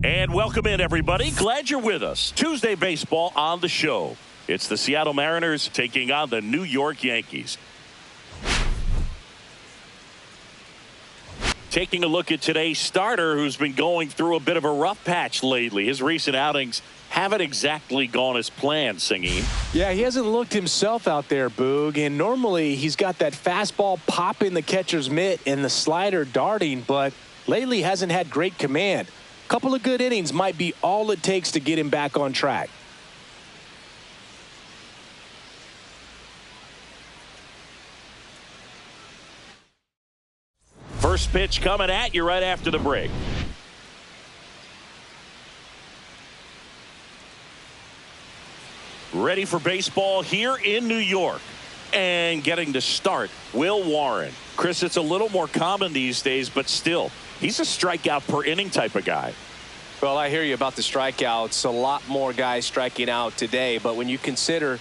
And welcome in, everybody. Glad you're with us. Tuesday baseball on the show. It's the Seattle Mariners taking on the New York Yankees. Taking a look at today's starter, who's been going through a bit of a rough patch lately. His recent outings haven't exactly gone as planned, Singing. Yeah, he hasn't looked himself out there, Boog. And normally he's got that fastball popping the catcher's mitt and the slider darting, but lately hasn't had great command. A couple of good innings might be all it takes to get him back on track. First pitch coming at you right after the break. Ready for baseball here in New York. And getting to start, Will Warren. Chris, it's a little more common these days, but still, he's a strikeout per inning type of guy. Well, I hear you about the strikeouts. A lot more guys striking out today, but when you consider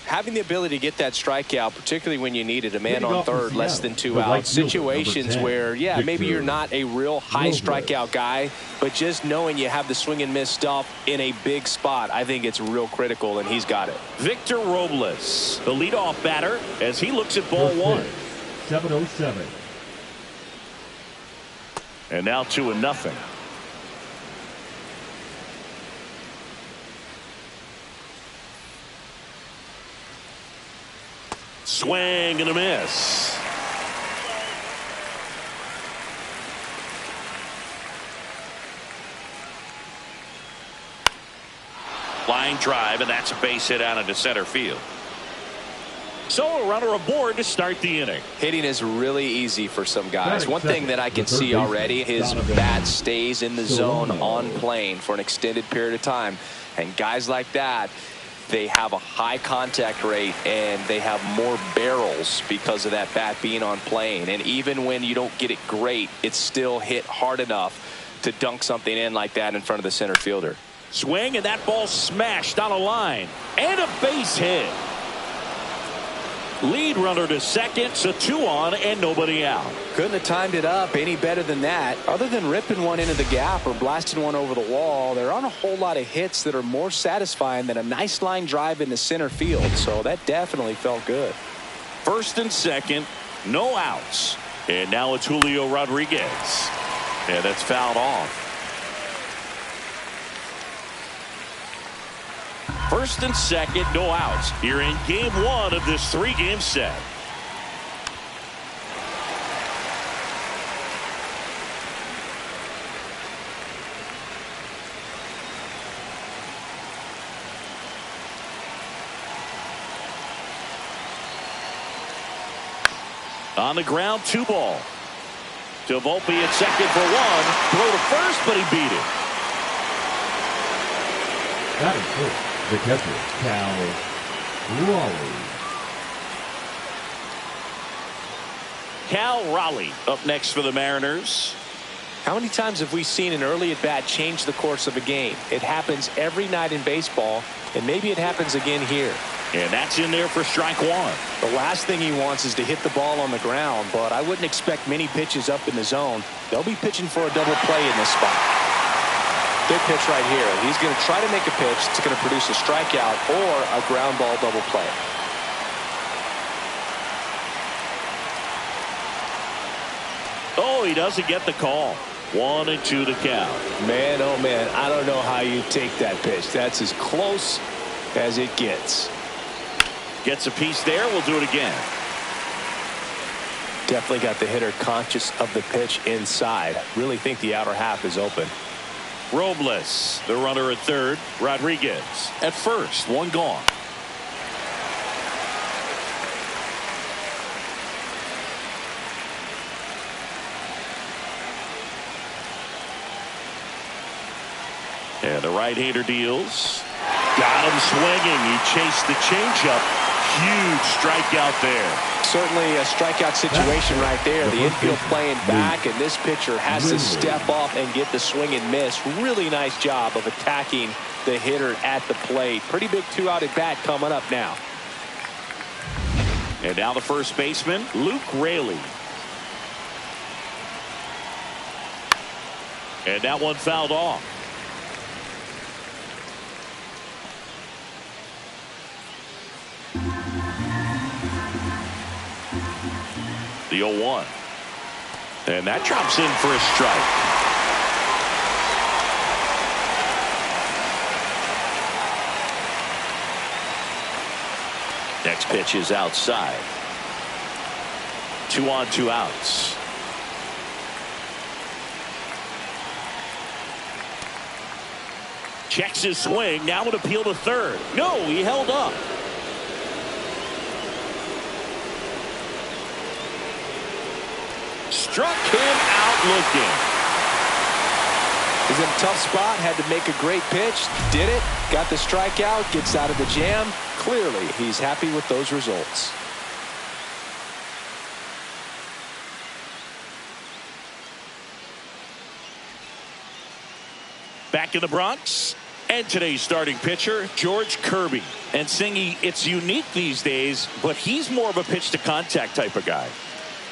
having the ability to get that strikeout, particularly when you need it, a man on third, less than 2 outs, situations where, yeah, maybe you're not a real high strikeout guy, but just knowing you have the swing and miss stuff in a big spot, I think it's real critical, and he's got it. Victor Robles, the leadoff batter, as he looks at ball one. 7-0-7. And now 2-0. Swing and a miss. Line drive, and that's a base hit out into center field. So a runner aboard to start the inning. Hitting is really easy for some guys. One thing that I can see already, his bat stays in the zone on plane for an extended period of time. And guys like that, they have a high contact rate and they have more barrels because of that bat being on plane. And even when you don't get it great, it's still hit hard enough to dunk something in like that in front of the center fielder. Swing, and that ball smashed on a line. And a base hit. Lead runner to second, so 2 on and nobody out. Couldn't have timed it up any better than that. Other than ripping one into the gap or blasting one over the wall, there aren't a whole lot of hits that are more satisfying than a nice line drive into center field. So that definitely felt good. First and second, no outs. And now it's Julio Rodriguez. And that's fouled off. First and second, no outs. Here in game 1 of this 3-game set. On the ground, 2 ball. To Volpe at second for 1. Throw to first, but he beat it. That is good. The catcher, Cal Raleigh. Cal Raleigh up next for the Mariners. How many times have we seen an early at-bat change the course of a game? It happens every night in baseball, and maybe it happens again here. And that's in there for strike 1. The last thing he wants is to hit the ball on the ground, but I wouldn't expect many pitches up in the zone. They'll be pitching for a double play in this spot. Big pitch right here. He's going to try to make a pitch that's going to produce a strikeout or a ground ball double play. Oh, he doesn't get the call. 1-2 to count. Man, oh man, I don't know how you take that pitch. That's as close as it gets. Gets a piece there. We'll do it again. Definitely got the hitter conscious of the pitch inside. Really think the outer half is open. Robles, the runner at third. Rodriguez at first. 1 gone. And the right-hander deals. Got him swinging. He chased the changeup. Huge strikeout there. Certainly a strikeout situation right there. The infield playing back, and this pitcher has to step up and get the swing and miss. Really nice job of attacking the hitter at the plate. Pretty big 2-out at bat coming up now. And now the first baseman, Luke Raley. And that one fouled off. The 0-1. And that drops in for a strike. Next pitch is outside. 2 on, 2 outs. Checks his swing. Now would appeal to third. No, he held up. Struck him out looking. He's in a tough spot. Had to make a great pitch. Did it. Got the strikeout. Gets out of the jam. Clearly, he's happy with those results. Back in the Bronx. And today's starting pitcher, George Kirby. And Singy, it's unique these days, but he's more of a pitch-to-contact type of guy.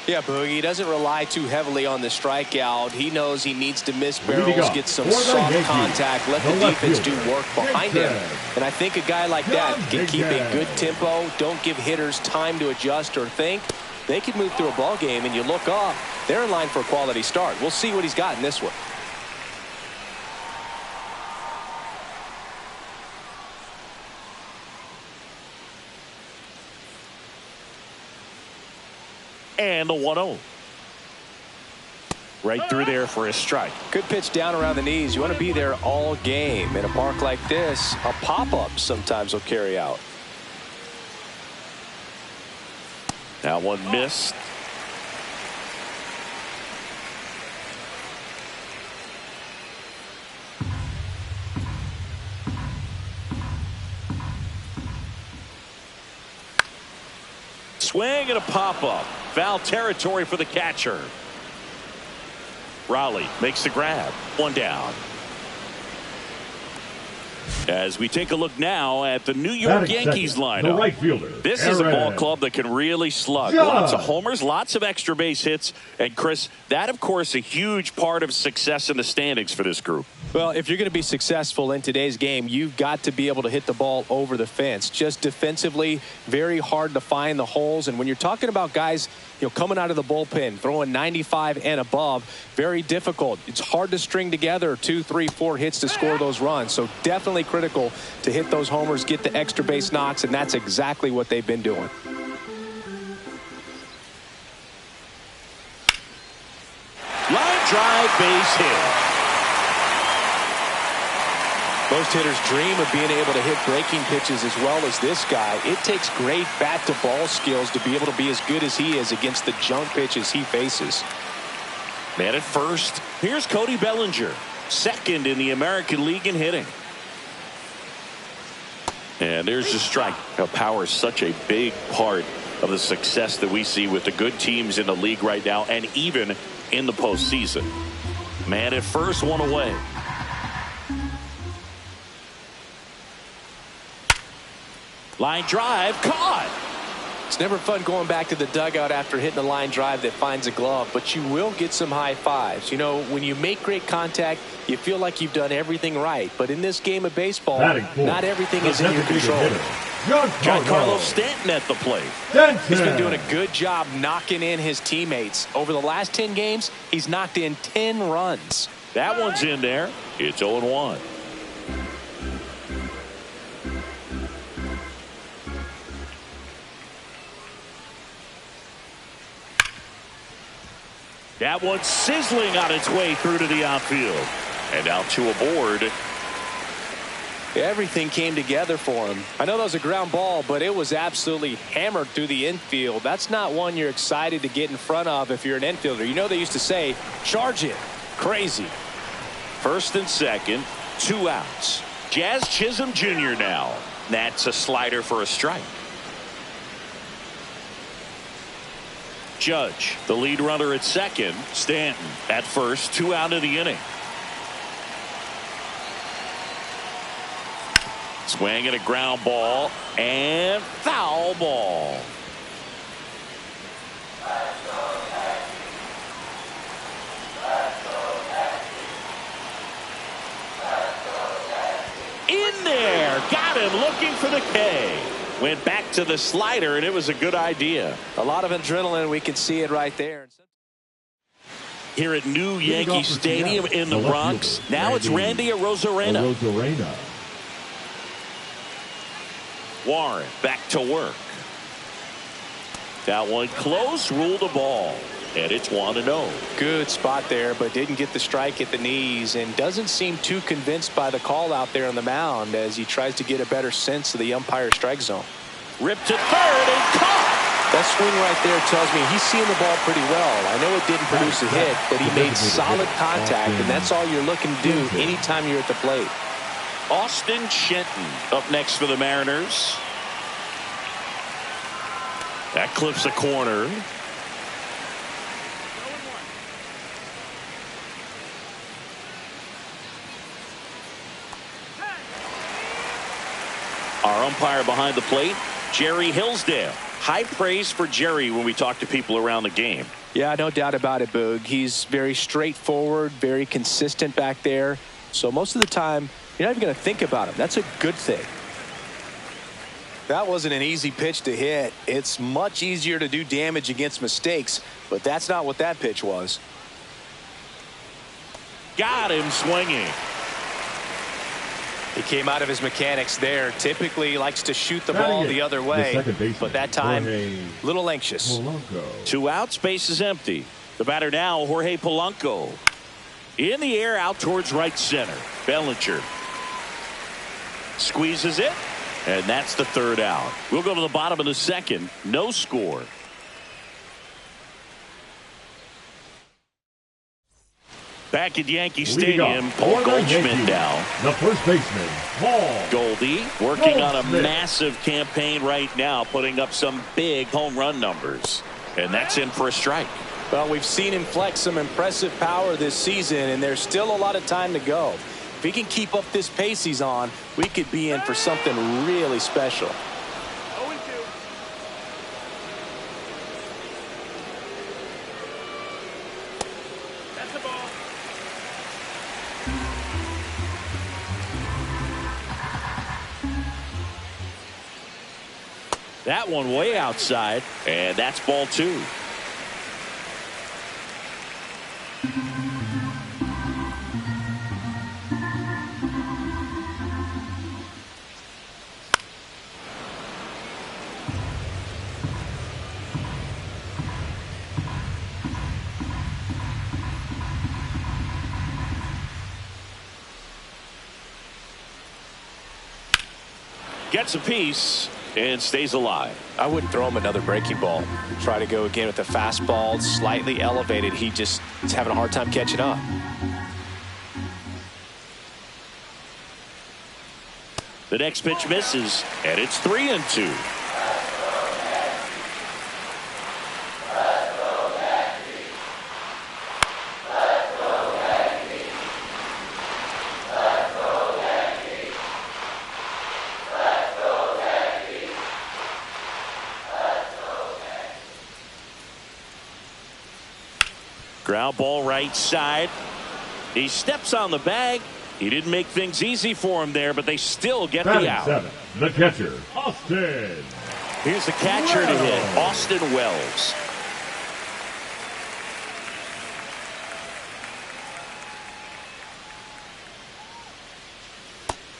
Yeah, Boogie, he doesn't rely too heavily on the strikeout. He knows he needs to miss barrels, get some soft contact, let the defense do work behind him. And I think a guy like that can keep a good tempo, don't give hitters time to adjust or think. They can move through a ball game, and you look up, they're in line for a quality start. We'll see what he's got in this one. And the 1-0. Right through there for a strike. Good pitch down around the knees. You want to be there all game. In a park like this, a pop-up sometimes will carry out. Now one missed. Swing and a pop-up. Foul territory for the catcher. Raleigh makes the grab. 1 down. As we take a look now at the New York Yankees lineup. The right fielder, this is a ball club that can really slug. Lots of homers, lots of extra base hits. And Chris, that of course a huge part of success in the standings for this group. Well, if you're going to be successful in today's game, you've got to be able to hit the ball over the fence. Just defensively, very hard to find the holes. And when you're talking about guys, coming out of the bullpen, throwing 95 and above, very difficult. It's hard to string together 2, 3, 4 hits to score those runs. So definitely critical to hit those homers, get the extra base knocks, and that's exactly what they've been doing. Line drive, base hit. Most hitters dream of being able to hit breaking pitches as well as this guy. It takes great bat-to-ball skills to be able to be as good as he is against the junk pitches he faces. Man at first. Here's Cody Bellinger, second in the American League in hitting. And there's the strike. Now, power is such a big part of the success that we see with the good teams in the league right now and even in the postseason. Man at first, 1 away. Line drive, caught. It's never fun going back to the dugout after hitting a line drive that finds a glove, but you will get some high fives. When you make great contact, you feel like you've done everything right. But in this game of baseball, not everything is in your control. Giancarlo Stanton at the plate. He's been doing a good job knocking in his teammates. Over the last 10 games, he's knocked in 10 runs. That one's in there. It's 0-1. That one's sizzling on its way through to the outfield. And now 2 aboard. Everything came together for him. I know that was a ground ball, but it was absolutely hammered through the infield. That's not one you're excited to get in front of if you're an infielder. They used to say, charge it. Crazy. First and second, 2 outs. Jazz Chisholm Jr. now. That's a slider for a strike. Judge, the lead runner at second. Stanton at first, 2 out of the inning. Swing and a ground ball and foul ball. In there, got him looking for the K. Went back to the slider, and it was a good idea. A lot of adrenaline. We can see it right there. Here at New Yankee Stadium in the Bronx. Now it's Randy Arozarena. Warren back to work. That one close, ruled the ball. And it's 1-0. Good spot there, but didn't get the strike at the knees and doesn't seem too convinced by the call out there on the mound as he tries to get a better sense of the umpire's strike zone. Ripped to third and caught. That swing right there tells me he's seeing the ball pretty well. I know it didn't produce a hit, but he made solid contact, and that's all you're looking to do anytime you're at the plate. Austin Shenton up next for the Mariners. That clips a corner. Our umpire behind the plate, Jerry Hillsdale. High praise for Jerry when we talk to people around the game. Yeah, no doubt about it, Boog. He's very straightforward, very consistent back there. So most of the time, you're not even going to think about him. That's a good thing. That wasn't an easy pitch to hit. It's much easier to do damage against mistakes, but that's not what that pitch was. Got him swinging. He came out of his mechanics there. Typically likes to shoot the ball the other way, but that time, a little anxious. 2 outs, base is empty. The batter now, Jorge Polanco. In the air, out towards right center. Bellinger squeezes it, and that's the 3rd out. We'll go to the bottom of the 2nd. No score. Back at Yankee Stadium, Paul Goldschmidt now. The first baseman, Paul Goldie, working on a massive campaign right now, putting up some big home run numbers. And that's in for a strike. Well, we've seen him flex some impressive power this season, and there's still a lot of time to go. If he can keep up this pace he's on, we could be in for something really special. That one way outside, and that's ball 2. Gets a piece and stays alive. I wouldn't throw him another breaking ball. Try to go again with the fastball, slightly elevated. He just is having a hard time catching up. The next pitch misses, and it's 3-2. Ground ball right side. He steps on the bag. He didn't make things easy for him there, but they still get the out. 7, the catcher, Austin. Here's the catcher to hit, Austin Wells.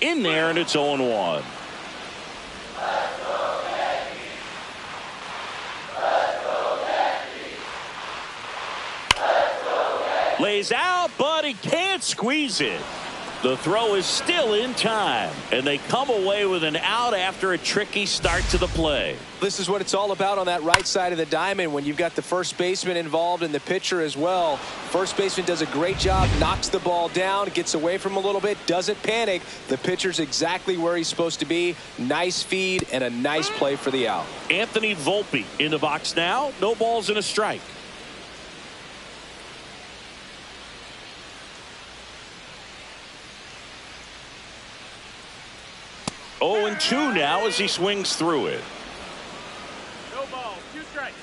In there, and it's 0-1. Lays out, but he can't squeeze it. The throw is still in time, and they come away with an out after a tricky start to the play. This is what it's all about on that right side of the diamond when you've got the first baseman involved and the pitcher as well. First baseman does a great job, knocks the ball down, gets away from a little bit, doesn't panic. The pitcher's exactly where he's supposed to be. Nice feed and a nice play for the out. Anthony Volpe in the box now. No balls and a strike. 0-2 now as he swings through it. No ball, 2 strikes.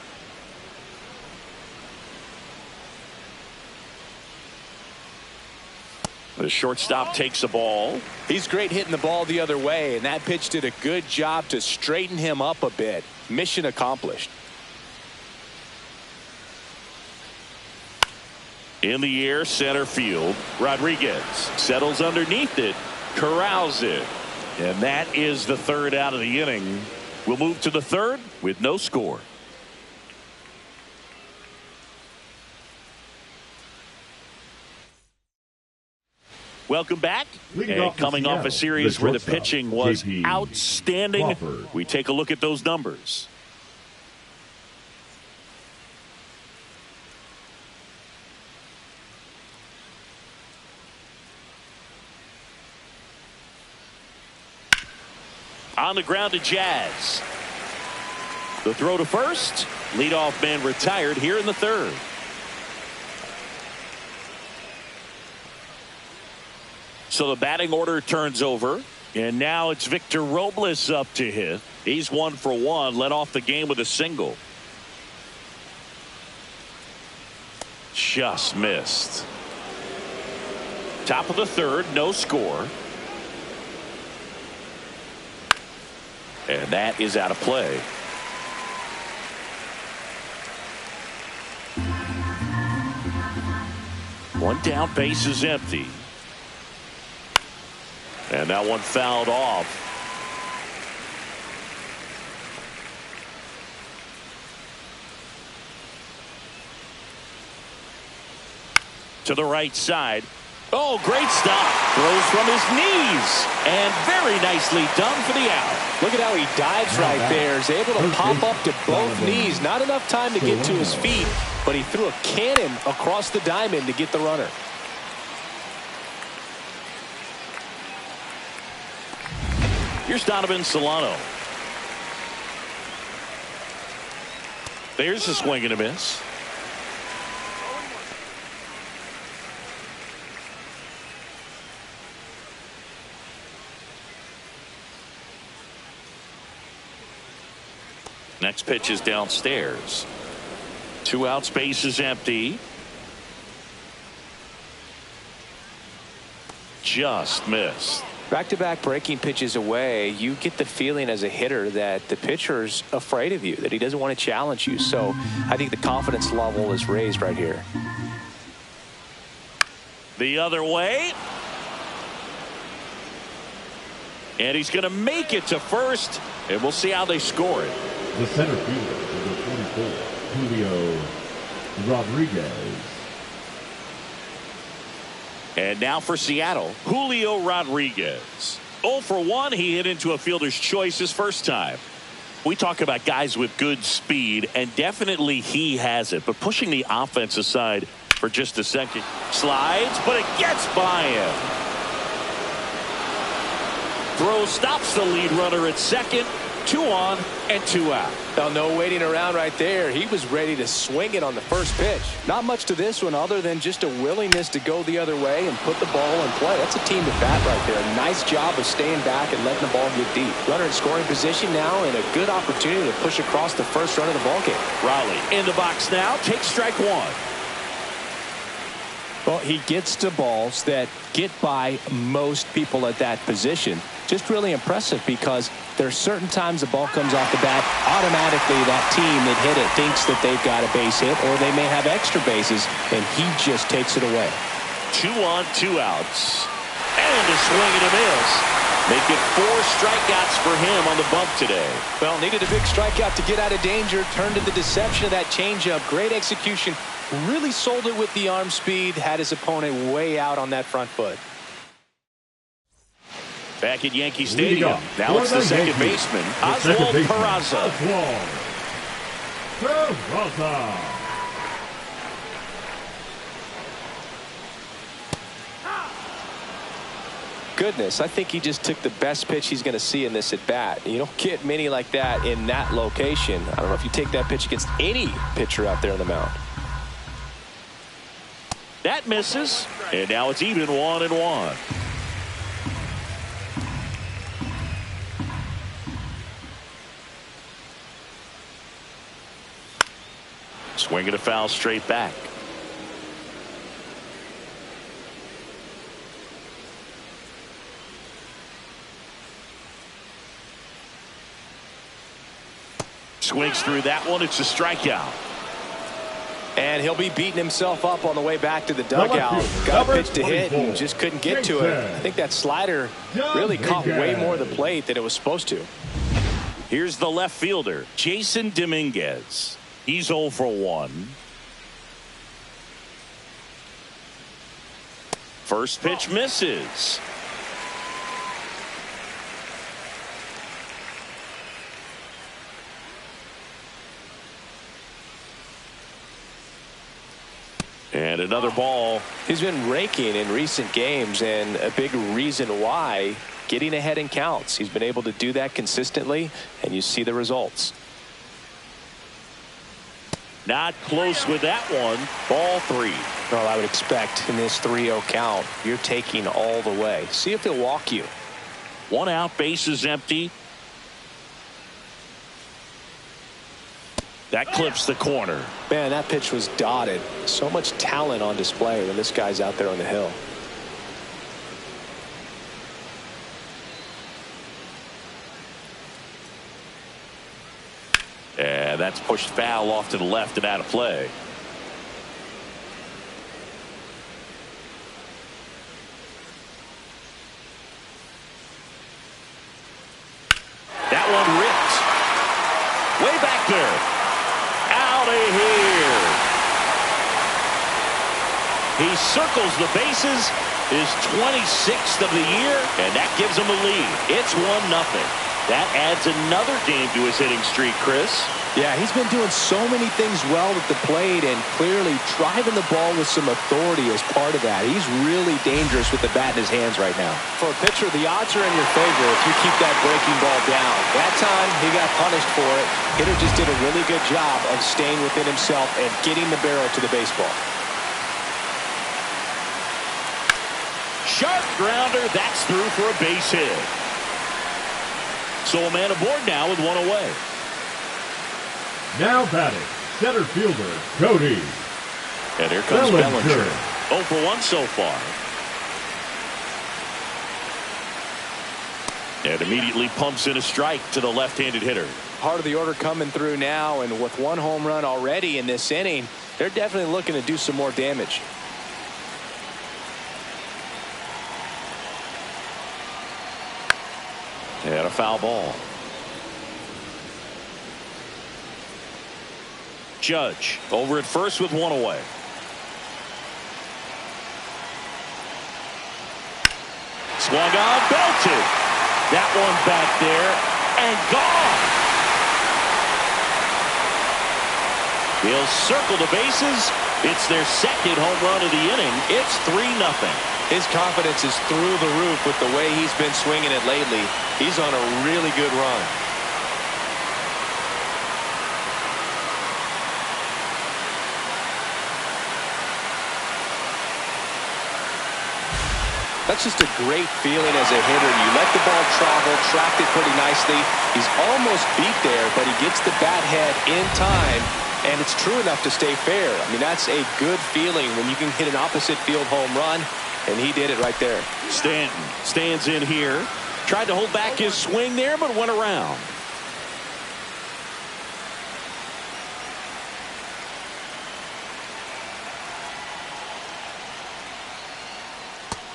The shortstop takes the ball. He's great hitting the ball the other way, and that pitch did a good job to straighten him up a bit. Mission accomplished. In the air, center field. Rodriguez settles underneath it, corrals it, and that is the third out of the inning. We'll move to the third with no score. Welcome back. And coming off a series where the pitching was outstanding, we take a look at those numbers. On the ground to Jazz. The throw to first. Leadoff man retired here in the third. So the batting order turns over. And now it's Victor Robles up to hit. He's 1 for 1. Led off the game with a single. Just missed. Top of the third. No score. And that is out of play. One down, base is empty. And that one fouled off. To the right side. Oh, great stop. Throws from his knees. And very nicely done for the out. Look at how he dives right there. He's able to pop up to both knees. Not enough time to get to his feet, but he threw a cannon across the diamond to get the runner. Here's Donovan Solano. There's a swing and a miss. Next pitch is downstairs. 2 outs, base is empty. Just missed. Back-to-back breaking pitches away, you get the feeling as a hitter that the pitcher's afraid of you, that he doesn't want to challenge you. So I think the confidence level is raised right here. The other way. And he's going to make it to first, and we'll see how they score it. The center fielder, number 44, Julio Rodriguez. And now for Seattle, Julio Rodriguez. 0 for 1. He hit into a fielder's choice his first time. We talk about guys with good speed, and definitely he has it. But pushing the offense aside for just a second. Slides, but it gets by him. Throw stops the lead runner at second. 2 on and 2 out. Well, no waiting around right there. He was ready to swing it on the first pitch. Not much to this one other than just a willingness to go the other way and put the ball in play. That's a team to bat right there. A nice job of staying back and letting the ball get deep. Runner in scoring position now and a good opportunity to push across the first run of the ball game. Raleigh in the box now. Takes strike 1. Well, he gets to balls that get by most people at that position. Just really impressive because there are certain times the ball comes off the bat, automatically that team that hit it thinks that they've got a base hit or they may have extra bases, and he just takes it away. 2 on, 2 outs. And a swing and a miss. Make it 4 strikeouts for him on the bump today. Well, needed a big strikeout to get out of danger. Turned to the deception of that changeup. Great execution. Really sold it with the arm speed. Had his opponent way out on that front foot. Back at Yankee Stadium. Now it's the second baseman, Oswald Peraza. Goodness, I think he just took the best pitch he's going to see in this at bat. You don't get many like that in that location. I don't know if you take that pitch against any pitcher out there on the mound. That misses, and now it's even 1-1. Swinging a foul straight back. Swings through that one. It's a strikeout. And he'll be beating himself up on the way back to the dugout. Got a pitch to hit and just couldn't get to it. I think that slider really caught way more of the plate than it was supposed to. Here's the left fielder, Jason Dominguez. He's 0 for 1. First pitch misses. And another ball. He's been raking in recent games, and a big reason why, getting ahead in counts. He's been able to do that consistently, and you see the results. Not close with that one. Ball 3. Well, I would expect in this 3-0 count, you're taking all the way. See if he'll walk you. 1 out, bases empty. That clips the corner. Man, that pitch was dotted. So much talent on display when this guy's out there on the hill. And that's pushed foul off to the left and out of play. That one ripped. Way back there. Out of here. He circles the bases. His 26th of the year, and that gives him a lead. It's 1-0. That adds another game to his hitting streak, Chris. Yeah, he's been doing so many things well at the plate and clearly driving the ball with some authority as part of that. He's really dangerous with the bat in his hands right now. For a pitcher, the odds are in your favor if you keep that breaking ball down. That time, he got punished for it. Hitter just did a really good job of staying within himself and getting the barrel to the baseball. Sharp grounder. That's through for a base hit. So a man aboard now with 1 away. Now batting, center fielder, Cody. And here comes Bellinger. 0 for 1 so far. And immediately pumps in a strike to the left-handed hitter. Heart of the order coming through now, and with 1 home run already in this inning, they're definitely looking to do some more damage. And a foul ball. Judge over at first with 1 away. Swung on, belted. That one back there and gone. He'll circle the bases. It's their 2nd home run of the inning. It's 3-0. His confidence is through the roof with the way he's been swinging it lately. He's on a really good run. That's just a great feeling as a hitter. You let the ball travel, tracked it pretty nicely. He's almost beat there, but he gets the bat head in time, and it's true enough to stay fair. I mean, that's a good feeling when you can hit an opposite field home run. And he did it right there. Stanton stands in here. Tried to hold back his swing there, but went around.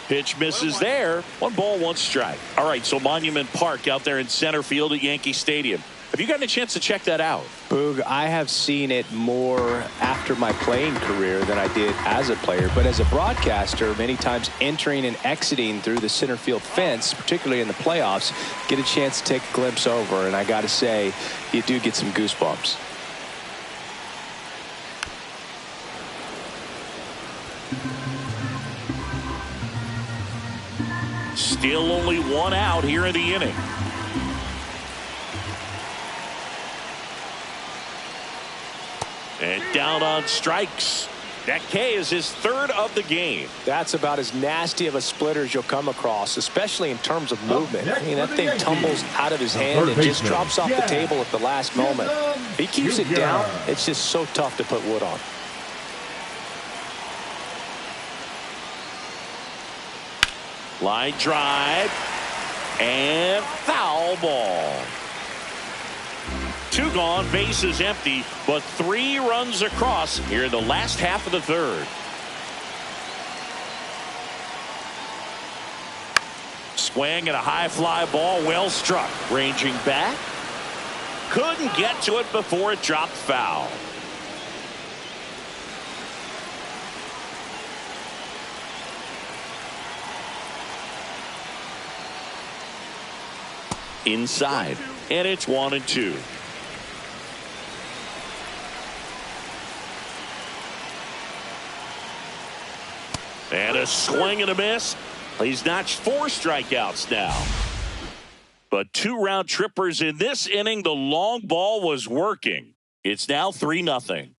Pitch misses there. 1 ball, 1 strike. All right, so Monument Park out there in center field at Yankee Stadium. Have you gotten a chance to check that out? Boog, I have seen it more after my playing career than I did as a player. But as a broadcaster, many times entering and exiting through the center field fence, particularly in the playoffs, get a chance to take a glimpse over. And I got to say, you do get some goosebumps. Still only 1 out here in the inning. And down on strikes. That K is his 3rd of the game. That's about as nasty of a splitter as you'll come across, especially in terms of movement. I mean, that thing tumbles out of his hand and just drops off the table at the last moment. If he keeps it down, it's just so tough to put wood on. Line drive and foul ball. 2 gone, bases empty, but 3 runs across here in the last half of the third. Swing and a high fly ball, well struck. Ranging back. Couldn't get to it before it dropped foul. Inside, and it's 1-2. And a swing and a miss. He's notched 4 strikeouts now. But 2 round trippers in this inning. The long ball was working. It's now 3-0.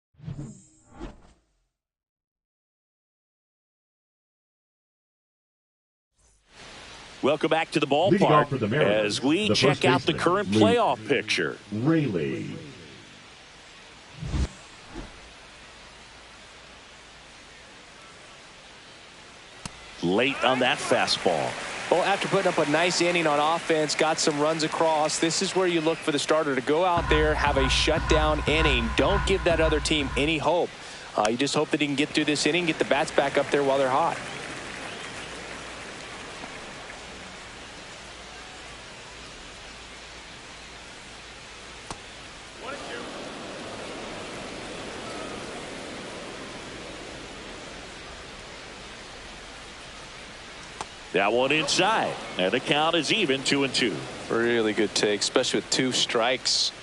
Welcome back to the ballpark as we check out the current playoff picture. Rayleigh. Late on that fastball. Well, after putting up a nice inning on offense, got some runs across, this is where you look for the starter to go out there, have a shutdown inning. Don't give that other team any hope. You just hope that he can get through this inning, get the bats back up there while they're hot. That one inside, and the count is even, 2-2. Really good take, especially with 2 strikes.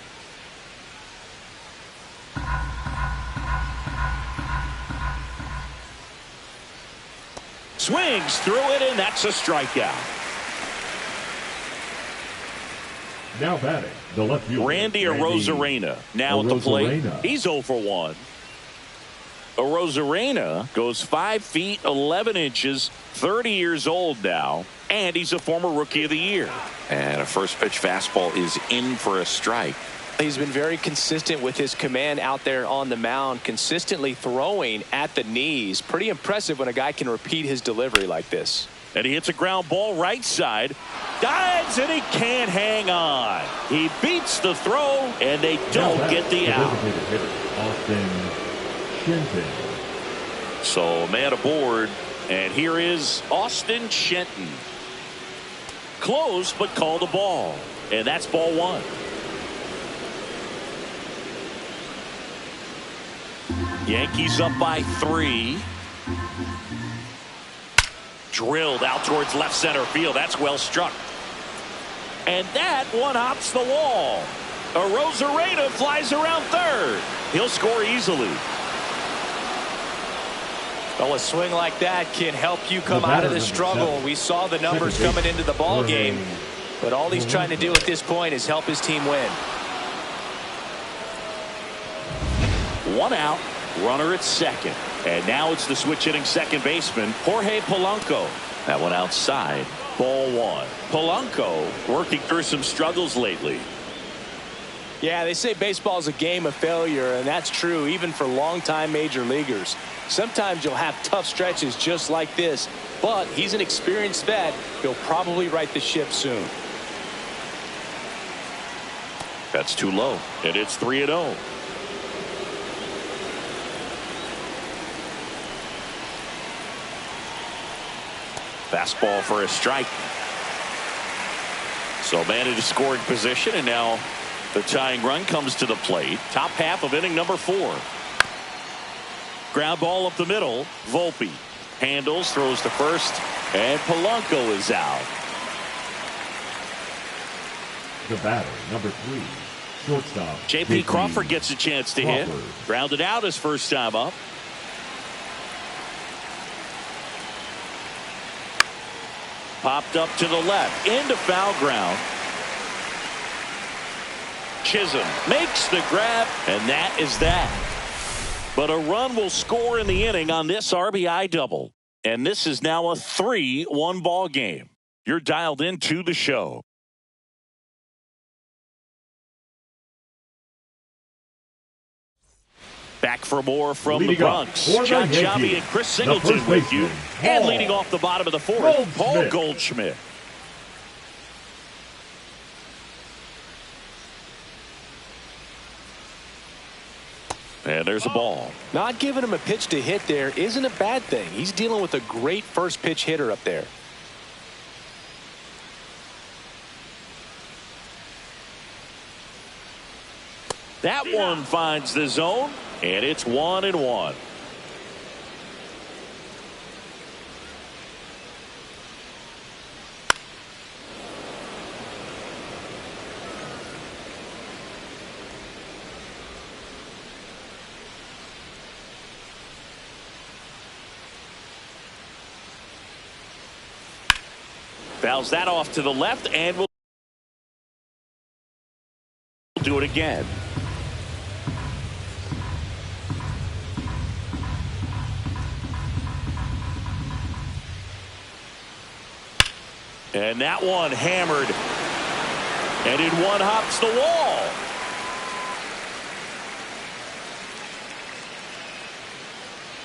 Swings through it, and that's a strikeout. Now batting, the left fielder, Randy Arozarena now at the plate. He's 0 for 1. Arozarena goes 5 feet 11 inches, 30 years old now, and he's a former Rookie of the Year. And a first pitch fastball is in for a strike. He's been very consistent with his command out there on the mound, consistently throwing at the knees. Pretty impressive when a guy can repeat his delivery like this. And he hits a ground ball right side, dives, and he can't hang on. He beats the throw, and they don't get the out. So man aboard, and here is Austin Shenton. Close, but called a ball, and that's ball 1. Yankees up by 3. Drilled out towards left center field. That's well struck. And that one hops the wall. Arozarena flies around third. He'll score easily. Well, a swing like that can help you come out of the struggle. We saw the numbers coming into the ball game, but all he's trying to do at this point is help his team win. 1 out, runner at second. And now it's the switch hitting second baseman, Jorge Polanco. That one outside, ball 1. Polanco working through some struggles lately. Yeah, they say baseball is a game of failure, and that's true even for longtime major leaguers. Sometimes you'll have tough stretches just like this, but he's an experienced vet. He'll probably right the ship soon. That's too low, and it's 3-0. Fastball for a strike. So man in scoring position, and now the tying run comes to the plate. Top half of inning number 4. Ground ball up the middle. Volpe handles, throws to first, and Polanco is out. The batter, number 3, shortstop. J.P. Crawford gets a chance to hit. Grounded out his first time up. Popped up to the left, into foul ground. Chisholm makes the grab, and that is that. But a run will score in the inning on this RBI double. And this is now a 3-1 ball game. You're dialed into the show. Back for more from leading the Bronx. John Jobby and Chris Singleton with you. And leading off the bottom of the 4th, Paul Goldschmidt. And there's a ball. Not giving him a pitch to hit there isn't a bad thing. He's dealing with a great first pitch hitter up there. That one finds the zone, and it's 1-1. Fouls that off to the left, and we'll do it again. And that one hammered, and in one hops the wall.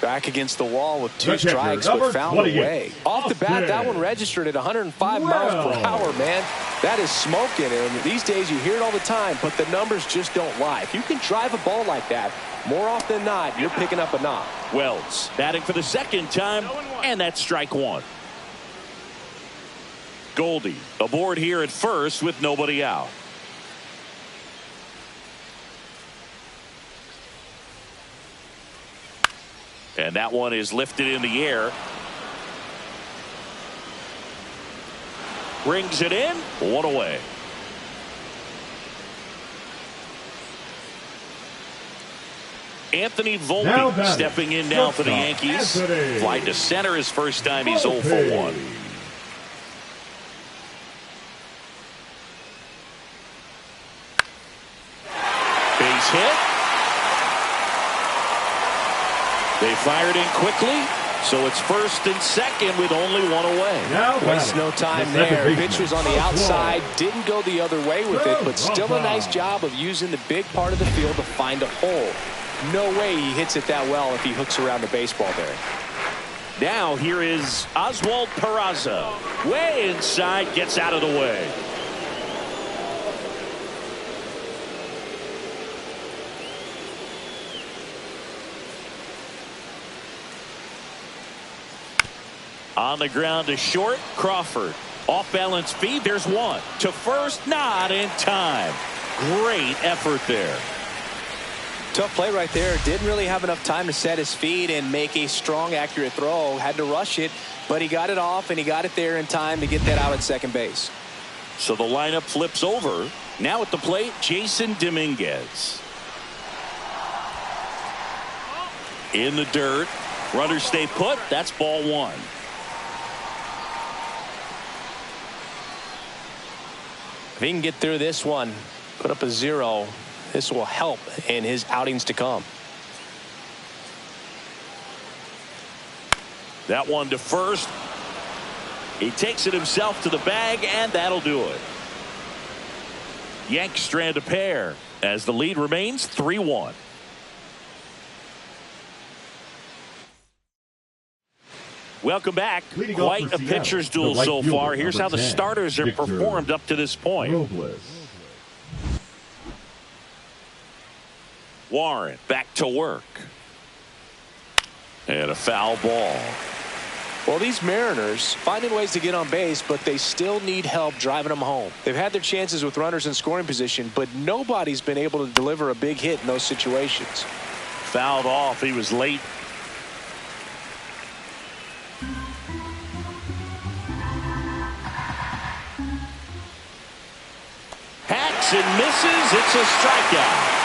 Back against the wall with 2 strikes, but found a way. Off the bat, that one registered at 105 miles per hour, man. That is smoking, and these days you hear it all the time, but the numbers just don't lie. If you can drive a ball like that, more often than not, you're picking up a knock. Wells batting for the second time, and that's strike 1. Goldie aboard here at first with nobody out. And that one is lifted in the air. Brings it in. 1 away. Anthony Volpe stepping in now for the Yankees. Fly to center his first time. He's 0 for 1. Base hit. They fired in quickly, so it's first and second with only 1 away. Waste no time there. Pitch was on the outside, didn't go the other way with it, but still a nice job of using the big part of the field to find a hole. No way he hits it that well if he hooks around the baseball there. Now here is Oswald Peraza. Way inside, gets out of the way. On the ground to short, Crawford. Off balance feed, there's one. To first, not in time. Great effort there. Tough play right there. Didn't really have enough time to set his feet and make a strong, accurate throw. Had to rush it, but he got it off, and he got it there in time to get that out at second base. So the lineup flips over. Now at the plate, Jason Dominguez. In the dirt. Runners stay put. That's ball 1. If he can get through this one, put up a 0, this will help in his outings to come. That one to first. He takes it himself to the bag, and that'll do it. Yanks strand a pair as the lead remains 3-1. Welcome back. Quite a pitcher's duel so far. Here's how the starters have performed up to this point. Warren back to work. And a foul ball. Well, these Mariners finding ways to get on base, but they still need help driving them home. They've had their chances with runners in scoring position, but nobody's been able to deliver a big hit in those situations. Fouled off. He was late. Hacks and misses. It's a strikeout.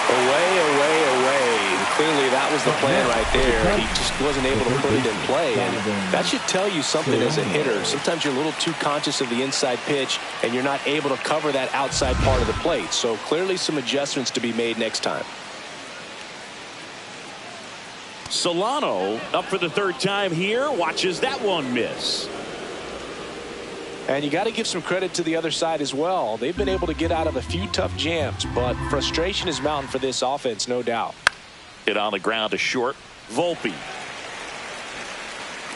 Away, away, away. And clearly that was the plan right there. He just wasn't able to put it in play. And that should tell you something as a hitter. Sometimes you're a little too conscious of the inside pitch, and you're not able to cover that outside part of the plate. So clearly some adjustments to be made next time. Solano up for the third time here. Watches that one miss. And you got to give some credit to the other side as well. They've been able to get out of a few tough jams, but frustration is mounting for this offense, no doubt. Hit on the ground to short. Volpe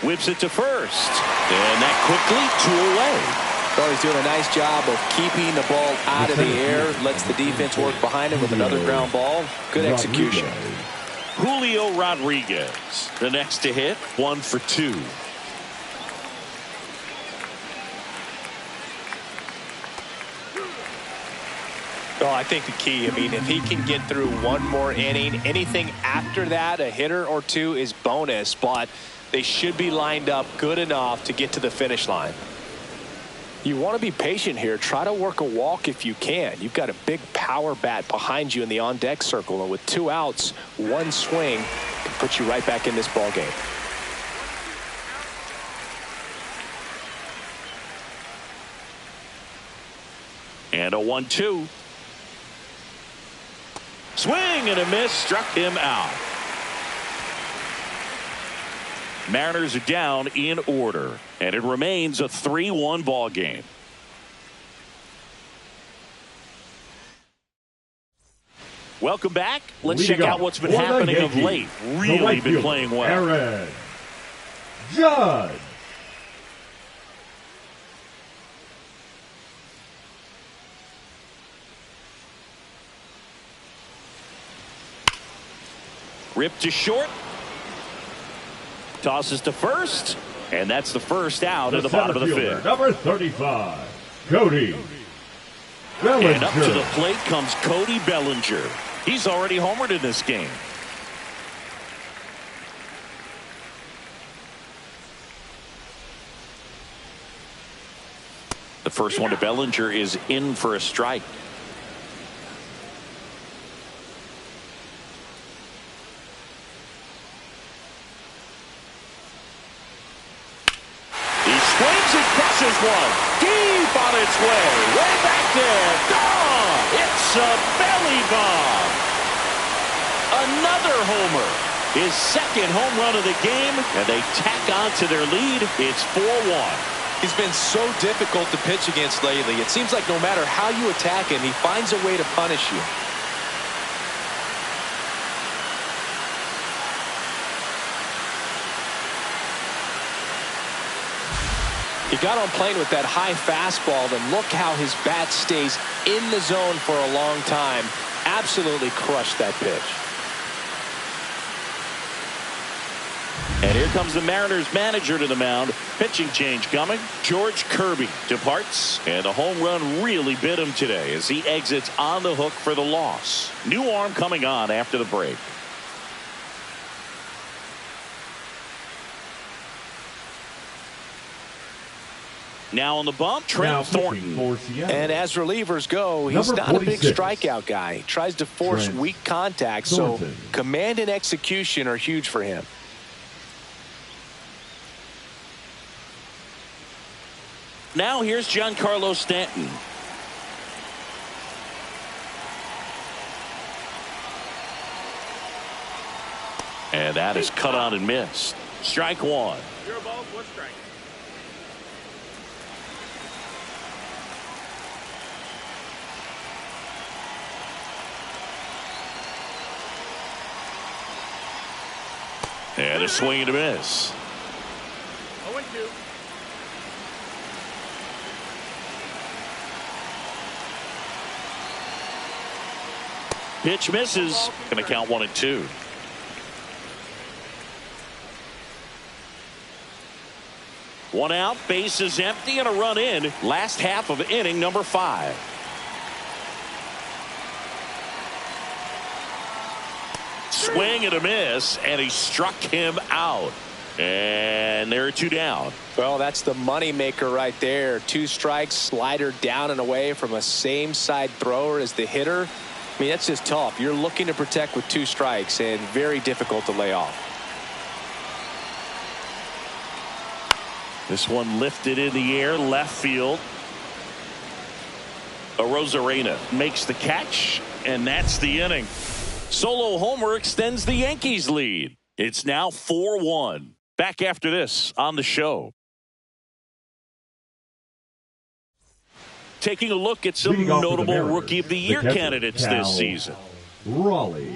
whips it to first. And that quickly 2 away. Well, he's doing a nice job of keeping the ball out of the air. Lets the defense work behind him with another ground ball. Good execution. Julio Rodriguez, the next to hit, 1 for 2. Well, I think the key, I mean, if he can get through one more inning, anything after that, a hitter or two is bonus, but they should be lined up good enough to get to the finish line. You want to be patient here. Try to work a walk if you can. You've got a big power bat behind you in the on-deck circle, and with 2 outs, 1 swing can put you right back in this ball game. And a 1-2. Swing and a miss, struck him out. Mariners are down in order, and it remains a 3-1 ball game. Welcome back. Let's check out what's been happening of late. Really been playing well. Aaron Judge. Ripped to short. Tosses to first. And that's the first out in the bottom of the fifth. Number 35, Cody Bellinger. And up to the plate comes Cody Bellinger. He's already homered in this game. The first one to Bellinger is in for a strike. One deep on its way back there. Gone. It's a belly bomb. Another homer, his second home run of the game, and they tack on to their lead. It's 4-1. He's been so difficult to pitch against lately. It seems like no matter how you attack him, he finds a way to punish you. He got on plane with that high fastball, and look how his bat stays in the zone for a long time. Absolutely crushed that pitch. And here comes the Mariners manager to the mound. Pitching change coming. George Kirby departs, and a home run really bit him today as he exits on the hook for the loss. New arm coming on after the break. Now on the bump, Trent Thornton. And as relievers go, he's not a big strikeout guy. He tries to force weak contact, so command and execution are huge for him. Now here's Giancarlo Stanton. And that is cut on and missed. Strike 1. 0 balls, 1 strike. And a swing and a miss. 0-2. Pitch misses. Going to count 1-2. One out, base is empty, and a run in. Last half of inning number 5. Swing and a miss, and he struck him out. And there are 2 down. Well, that's the money maker right there. 2 strikes, slider down and away from a same side thrower as the hitter. I mean, that's just tough. You're looking to protect with 2 strikes, and very difficult to lay off. This one lifted in the air, left field. Arozarena makes the catch, and that's the inning. Solo homer extends the Yankees lead. It's now 4-1. Back after this on the show. Taking a look at some notable Rookie of the Year candidates this season. Raleigh.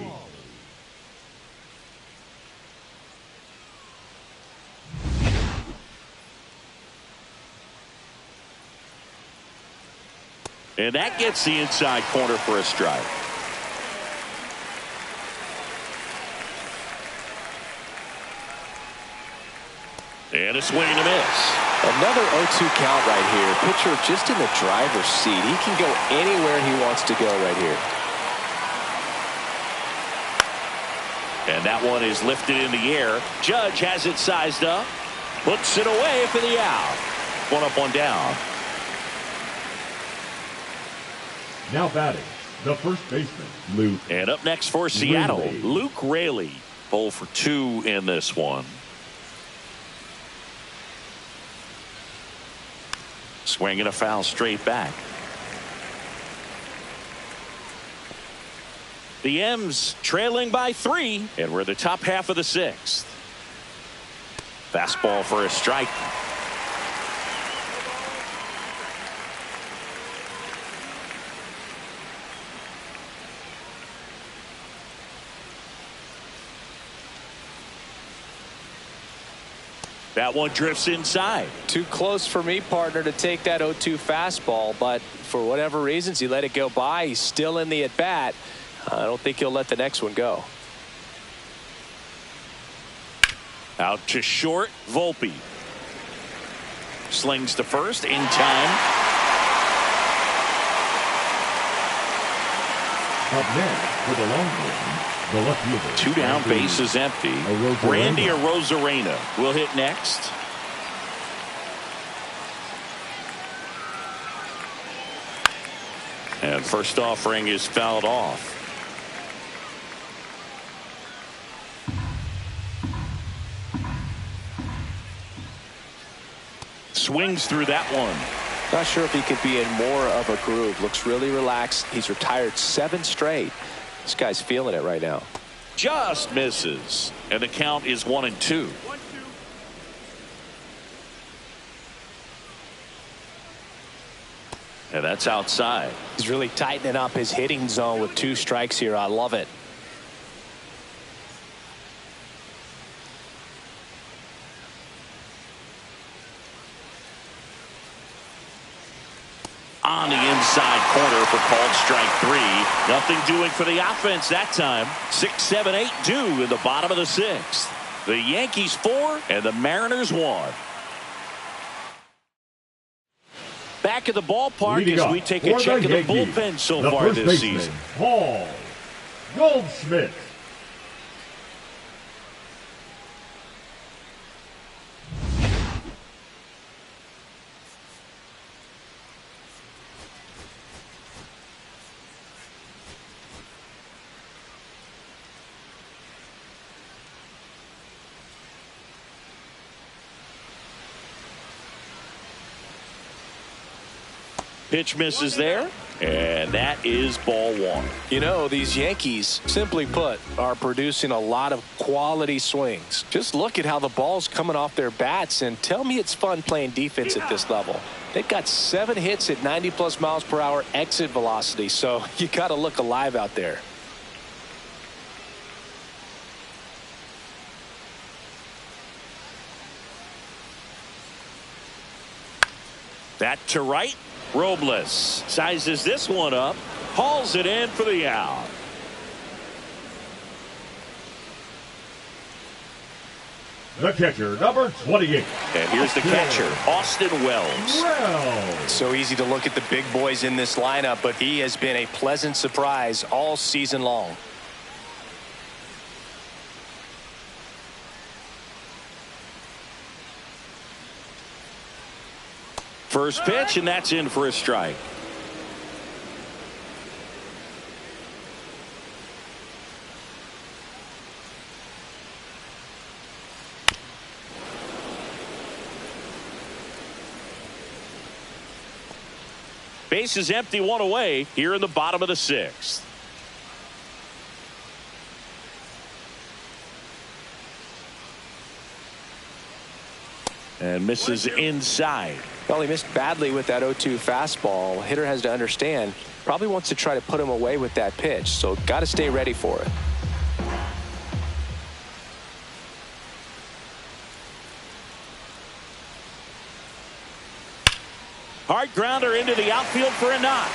And that gets the inside corner for a strike. And a swing and a miss. Another 0-2 count right here. Pitcher just in the driver's seat. He can go anywhere he wants to go right here. And that one is lifted in the air. Judge has it sized up. Puts it away for the out. One up, one down. Now batting, the first baseman, Luke. And up next for Seattle, Raley. Luke Raley. 0 for 2 in this one. Swing and a foul straight back. The M's trailing by 3, and we're the top half of the 6th. Fastball for a strike. That one drifts inside. Too close for me, partner, to take that 0-2 fastball, but for whatever reasons, he let it go by. He's still in the at-bat. I don't think he'll let the next one go. Out to short, Volpe. Slings to first in time. Up next for the long one, the left fielder. 2 down, base is empty. Randy Arozarena will hit next. And first offering is fouled off. Swings through that one. Not sure if he could be in more of a groove. Looks really relaxed. He's retired 7 straight. This guy's feeling it right now. Just misses. And the count is 1-2. 1-2. And that's outside. He's really tightening up his hitting zone with 2 strikes here. I love it. On the inside corner for called strike 3. Nothing doing for the offense that time. 6, 7, 8 do in the bottom of the 6th. The Yankees 4 and the Mariners 1. Back at the ballpark Leading as we up take a for check the of the Yankees, bullpen so the far first this baseman, season. Paul Goldschmidt. Pitch misses there, and that is ball 1. You know, these Yankees, simply put, are producing a lot of quality swings. Just look at how the ball's coming off their bats, and tell me it's fun playing defense at this level. They've got 7 hits at 90+ miles per hour exit velocity, so you got to look alive out there. That to right. Robles sizes this one up, hauls it in for the out. The catcher, number 28. And here's the catcher, Austin Wells. Well, So easy to look at the big boys in this lineup, but he has been a pleasant surprise all season long. First pitch, and that's in for a strike. Base is empty, 1 away here in the bottom of the 6th. And misses inside. Well, he missed badly with that 0-2 fastball. Hitter has to understand, probably wants to try to put him away with that pitch, so got to stay ready for it. Hard grounder into the outfield for a knock.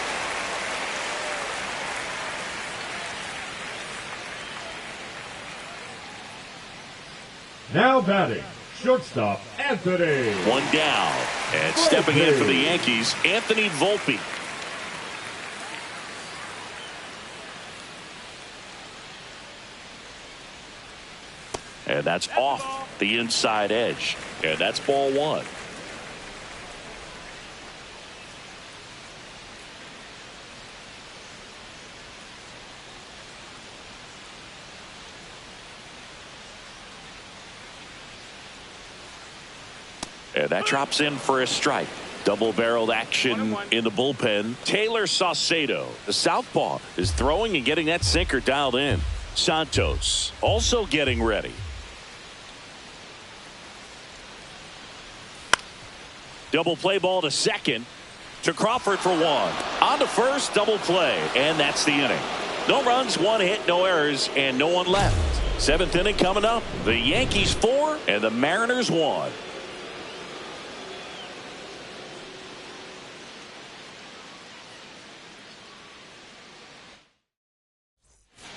Now batting, shortstop Anthony. One down. And stepping in for the Yankees, Anthony Volpe. And that's off the inside edge. And that's ball one. And that drops in for a strike. Double-barreled action in the bullpen. Taylor Saucedo, the southpaw, is throwing and getting that sinker dialed in. Santos also getting ready. Double play ball to second. To Crawford for one. On to first, double play. And that's the inning. No runs, one hit, no errors, and no one left. Seventh inning coming up. The Yankees 4 and the Mariners 1.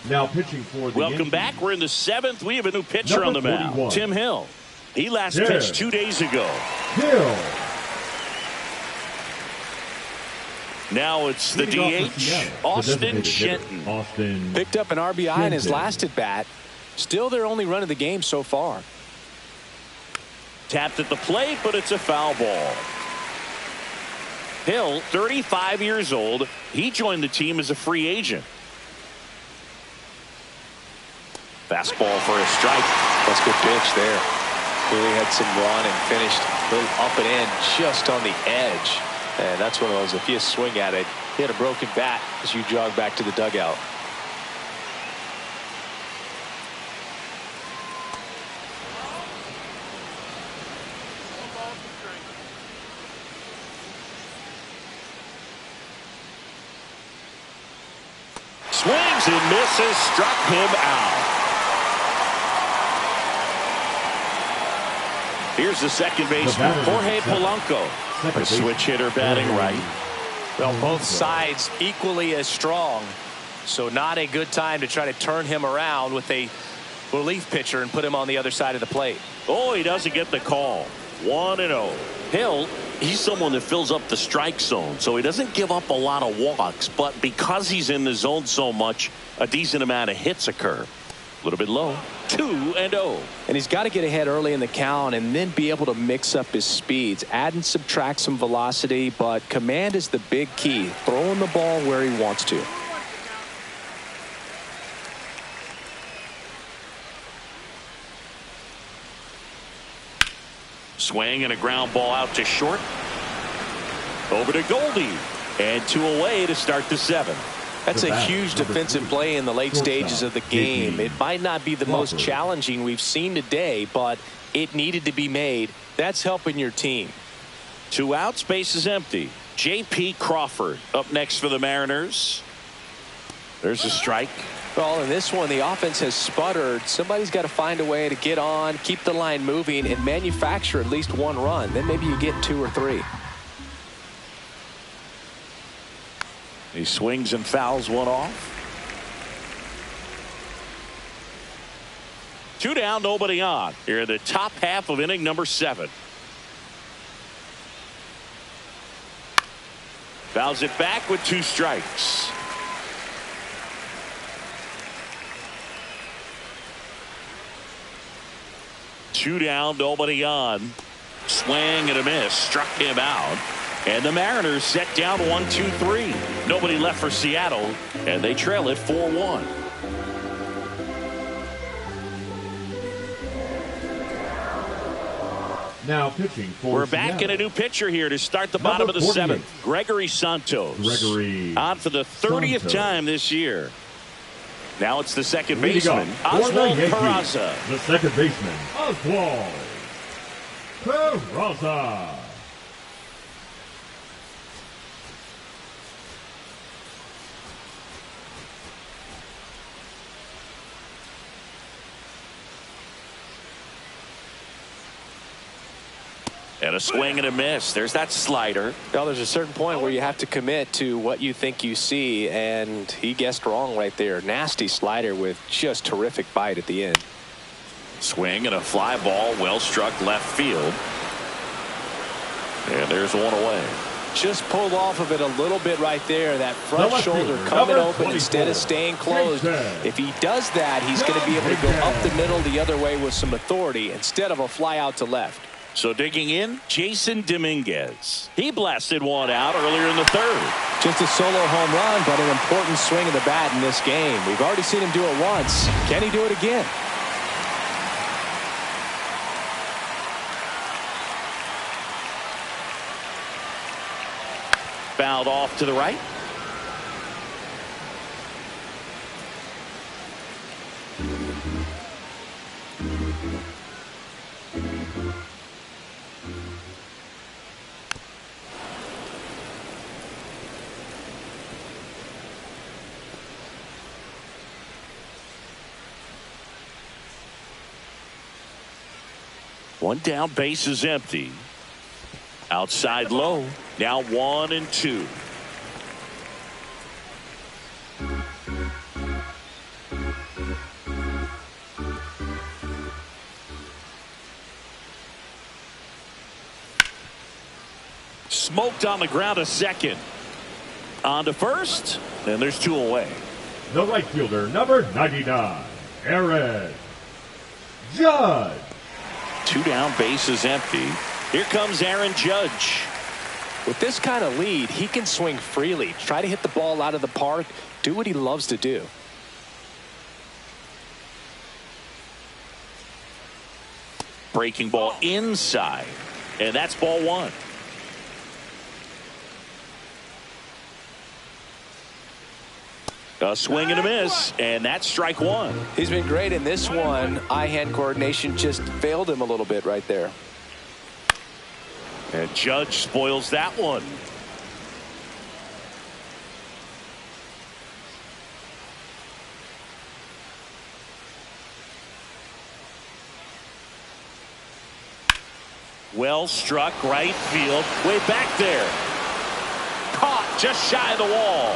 Now pitching for the Welcome Yankees. back. We're in the seventh. We have a new pitcher on the mound. Tim Hill. He last pitched 2 days ago. Hill. Now it's the DH, Austin Shenton. Picked up an RBI in his last at bat. Still their only run of the game so far. Tapped at the plate, but it's a foul ball. Hill, 35 years old. He joined the team as a free agent. Fastball for a strike. That's a good pitch there. Really had some run and finished a little up and in just on the edge. And that's one of those, if you swing at it, hit a broken bat as you jog back to the dugout. Swings and misses, struck him out. Here's the second baseman, Jorge Polanco. A switch hitter batting right. Well, both sides equally as strong. So not a good time to try to turn him around with a relief pitcher and put him on the other side of the plate. Oh, he doesn't get the call. 1-0. Hill, he's someone that fills up the strike zone, so he doesn't give up a lot of walks, but because he's in the zone so much, a decent amount of hits occur. A little bit low. 2-0. And he's got to get ahead early in the count and then be able to mix up his speeds, add and subtract some velocity, but command is the big key. Throwing the ball where he wants to. Swing and a ground ball out to short. Over to Goldie. And 2 away to start the 7th. That's a huge defensive play in the late stages of the game. It might not be the most challenging we've seen today, but it needed to be made. That's helping your team. 2 outs, base is empty. J.P. Crawford up next for the Mariners. There's a strike. Well, in this one, the offense has sputtered. Somebody's got to find a way to get on, keep the line moving, and manufacture at least 1 run. Then maybe you get 2 or 3. He swings and fouls one off. 2 down, nobody on. Here in the top half of inning number 7. Fouls it back with 2 strikes. Two down, nobody on. Swing and a miss, struck him out. And the Mariners set down 1-2-3. Nobody left for Seattle, and they trail it 4-1. Now pitching for We're back Seattle. in a new pitcher here to start the bottom of the 7th. Gregory Santos. On for the 30th time this year. Now it's the second baseman, Oswald Peraza. The second baseman, Oswald Peraza. And a swing and a miss. There's that slider. Well, there's a certain point where you have to commit to what you think you see, and he guessed wrong right there. Nasty slider with just terrific bite at the end. Swing and a fly ball, well struck left field. And there's one away. Just pulled off of it a little bit right there. That front shoulder coming open instead of staying closed. If he does that, he's going to be able to go up the middle the other way with some authority instead of a fly out to left. So digging in, Jason Dominguez. He blasted one out earlier in the third. Just a solo home run, but an important swing of the bat in this game. We've already seen him do it once. Can he do it again? Fouled off to the right. One down, base is empty. Outside low. Now 1-2. Smoked on the ground a second. On to first. And there's two away. The right fielder, number 99, Aaron Judge. Two down, base is empty. Here comes Aaron Judge. With this kind of lead, he can swing freely, try to hit the ball out of the park, do what he loves to do. Breaking ball inside. And that's ball one. A swing and a miss, and that's strike one. He's been great in this one. Eye-hand coordination just failed him a little bit right there. And Judge spoils that one. Well struck right field. Way back there. Caught just shy of the wall.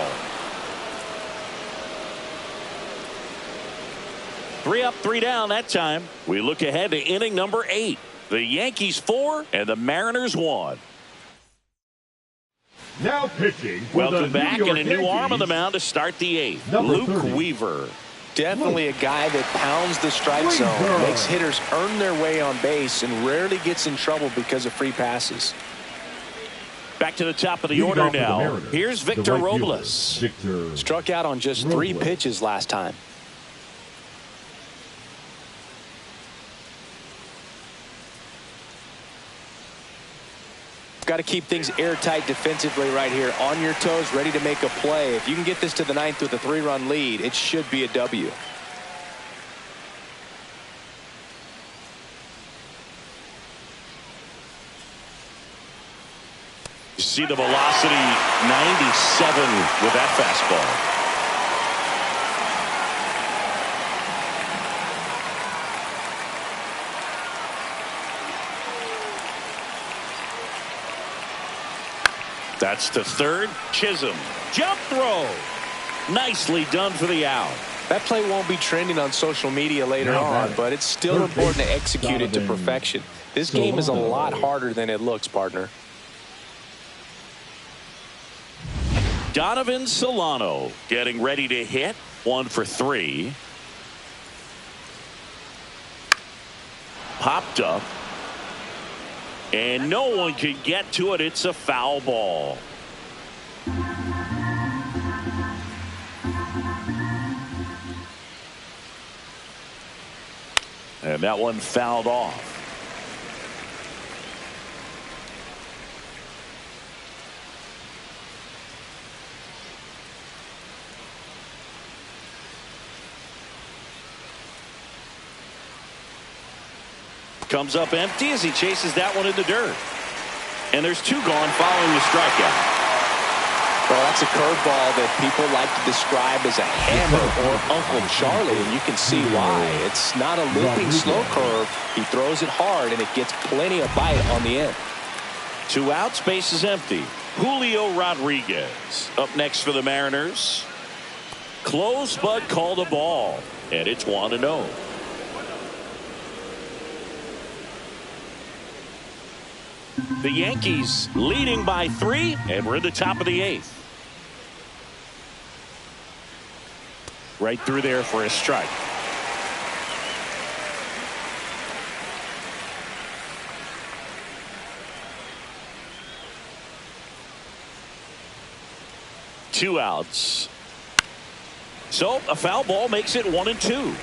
3 up, 3 down that time. We look ahead to inning number 8. The Yankees 4 and the Mariners 1. Now pitching. Welcome back, and a new arm on the mound to start the 8th. Luke 30. Weaver. Definitely a guy that pounds the strike zone, makes hitters earn their way on base, and rarely gets in trouble because of free passes. Back to the top of the order now. Here's Victor Robles. Struck out on just 3 pitches last time. Got to keep things airtight defensively right here. On your toes, ready to make a play. If you can get this to the 9th with a 3-run lead, it should be a W. You see the velocity, 97 with that fastball. That's to third. Chisholm. Jump throw. Nicely done for the out. That play won't be trending on social media later on, but it's still important to execute it to perfection. This game is a lot harder than it looks, partner. Donovan Solano getting ready to hit. 1 for 3. Popped up. And no one can get to it. It's a foul ball. And that one fouled off. Comes up empty as he chases that one in the dirt. And there's 2 gone following the strikeout. Well, that's a curveball that people like to describe as a hammer or Uncle Charlie, and you can see why. It's not a looping slow curve. He throws it hard, and it gets plenty of bite on the end. 2 outs, base is empty. Julio Rodriguez up next for the Mariners. Close, but called a ball. And it's 1-0. The Yankees leading by 3, and we're in the top of the 8th. Right through there for a strike. Two outs. So a foul ball makes it 1-2.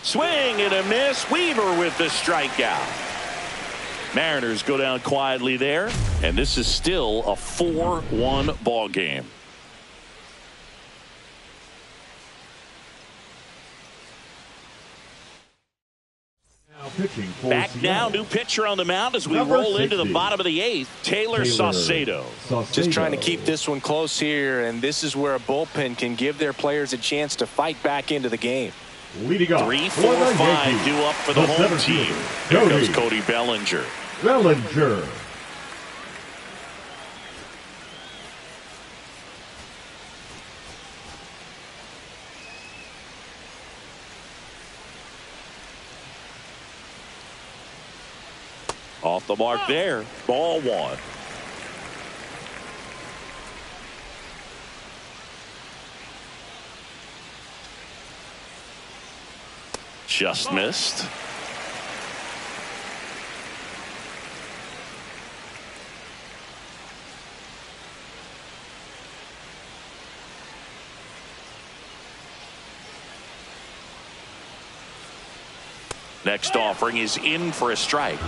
Swing and a miss. Weaver with the strikeout. Mariners go down quietly there, and this is still a 4-1 ball game. Back now, new pitcher on the mound as we roll into the bottom of the 8th. Taylor Saucedo. Just trying to keep this one close here, and this is where a bullpen can give their players a chance to fight back into the game. 3, 4, 5 due up for the home team. Here goes Cody Bellinger. Off the mark there. Ball 1. Just missed. Next offering is in for a strike.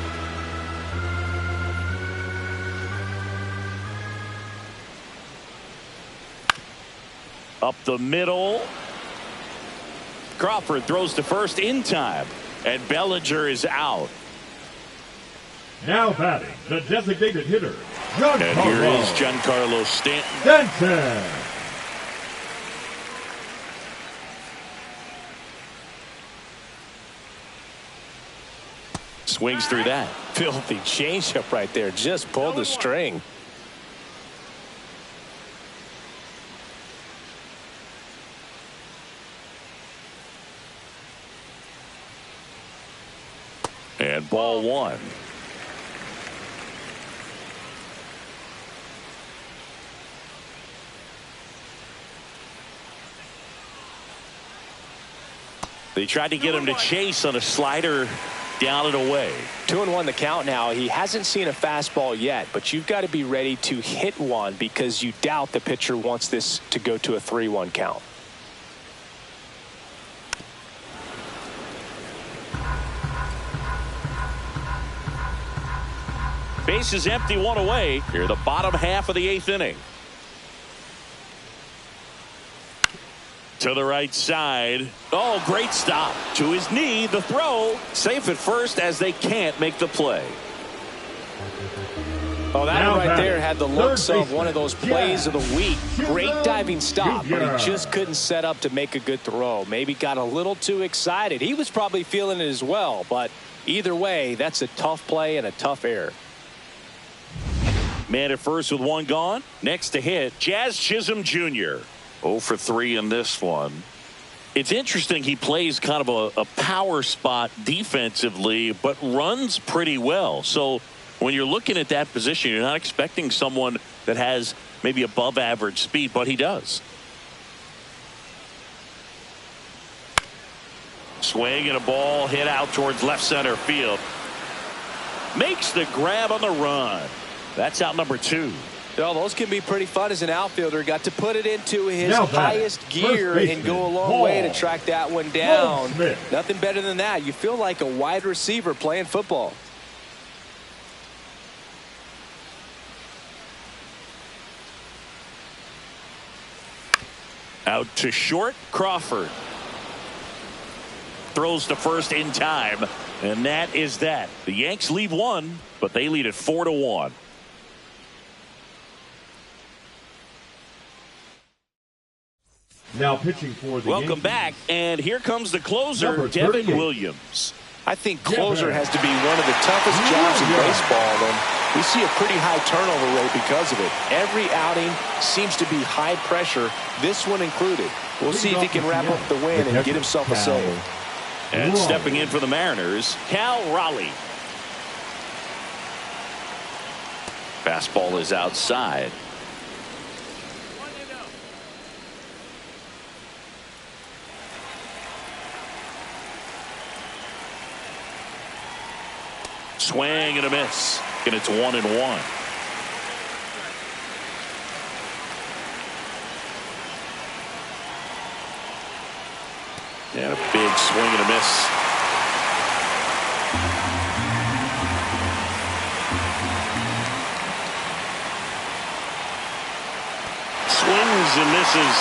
Up the middle. Crawford throws to first in time, and Bellinger is out. Now batting, the designated hitter, and here is Giancarlo Stanton. Swings through that. Filthy changeup right there. Just pulled the string. And ball 1. They tried to get him to chase on a slider down and away. 2-1 the count now. He hasn't seen a fastball yet, but you've got to be ready to hit one because you doubt the pitcher wants this to go to a 3-1 count. Base is empty, 1 away. Here, the bottom half of the 8th inning. To the right side. Oh, great stop. To his knee, the throw. Safe at first as they can't make the play. Oh, that one right there had the looks of one of those plays of the week. Great diving stop, but he just couldn't set up to make a good throw. Maybe got a little too excited. He was probably feeling it as well, but either way, that's a tough play and a tough error. Man at first with 1 gone. Next to hit, Jazz Chisholm Jr. 0 for 3 in this one. It's interesting he plays kind of a power spot defensively, but runs pretty well. So when you're looking at that position, you're not expecting someone that has maybe above average speed, but he does. Swing and a ball hit out towards left center field. Makes the grab on the run. That's out number 2. Well, those can be pretty fun as an outfielder. Got to put it into his highest gear and go a long way to track that one down. Nothing better than that. You feel like a wide receiver playing football. Out to short, Crawford. Throws to first in time, and that is that. The Yanks lead 1, but they lead it 4-1. Now pitching for the Welcome Yankees. back, and here comes the closer, Devin Williams. I think closer has to be one of the toughest jobs in baseball. We see a pretty high turnover rate because of it. Every outing seems to be high pressure, this one included. We'll see if he can wrap up the win and get himself a save. And stepping in for the Mariners, Cal Raleigh. Fastball is outside. Swing and a miss. And it's 1-1. And a big swing and a miss. Swings and misses.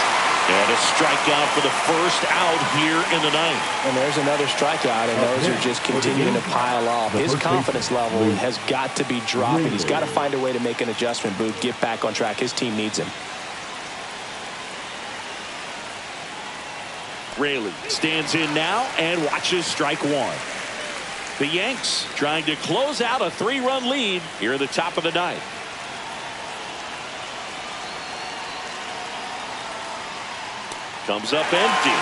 And a strikeout for the first out here in the ninth. And there's another strikeout, and those are just continuing to pile off. His confidence level has got to be dropping. He's got to find a way to make an adjustment, Booth, get back on track. His team needs him. Raley stands in now and watches strike one. The Yanks trying to close out a 3-run lead here at the top of the ninth. Comes up empty.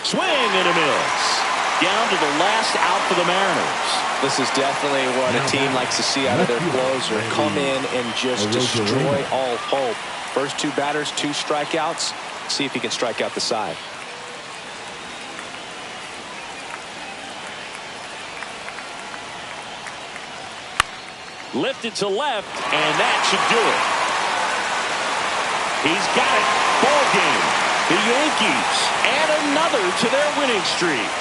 Swing and a miss. Down to the last out for the Mariners. This is definitely what a team likes to see out of their closer. Come in and just destroy all hope. First two batters, 2 strikeouts. See if he can strike out the side. Lifted to left, and that should do it. He's got it. Ball game. The Yankees add another to their winning streak.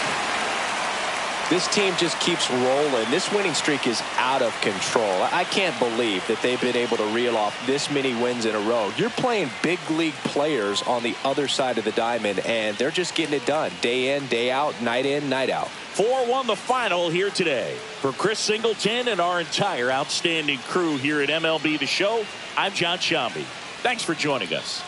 This team just keeps rolling. This winning streak is out of control. I can't believe that they've been able to reel off this many wins in a row. You're playing big league players on the other side of the diamond, and they're just getting it done. Day in, day out, night in, night out. 4-1 the final here today. For Chris Singleton and our entire outstanding crew here at MLB The Show, I'm John Shambi. Thanks for joining us.